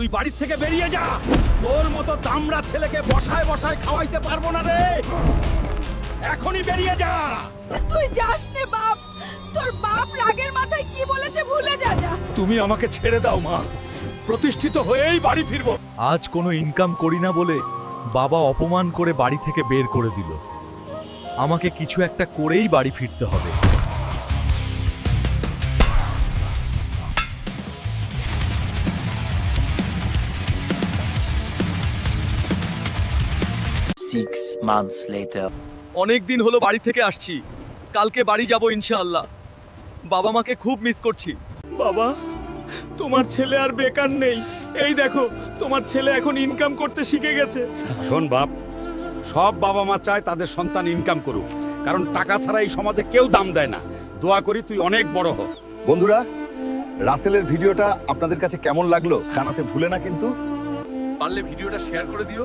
তুই বাড়ির থেকে বেরিয়ে যা। তোর মতো দামড়া ছেলেকে বসায় বসায় খাওয়াইতে পারবো না রে। এখনই বেরিয়ে যা। তুই যাস নে বাপ, তোর বাপ রাগের মাথায় কি বলেছে ভুলে যা। তুমি আমাকে ছেড়ে দাও মা, প্রতিষ্ঠিত হয়েই বাড়ি ফিরবো। আজ কোনো ইনকাম করি না বলে বাবা অপমান করে বাড়ি থেকে বের করে দিল। আমাকে কিছু একটা করেই বাড়ি ফিরতে হবে। Six months later. অনেক দিন হলো বাড়ি থেকে আসছি, কালকে বাড়ি যাব ইনশাআল্লাহ। বাবা মাকে খুব মিস করছি। বাবা, তোমার ছেলে আর বেকার নেই। এই দেখো, তোমার ছেলে এখন ইনকাম করতে শিখে গেছে। শোন বাপ, সব বাবা মা চায় তাদের সন্তান ইনকাম করুক, কারণ টাকা ছাড়া এই সমাজে কেউ দাম দেয় না। দোয়া করি তুই অনেক বড় হ। বন্ধুরা, রাসেলের ভিডিওটা আপনাদের কাছে কেমন লাগলো জানাতে ভুলে না কিন্তু। পারলে ভিডিওটা শেয়ার করে দিও।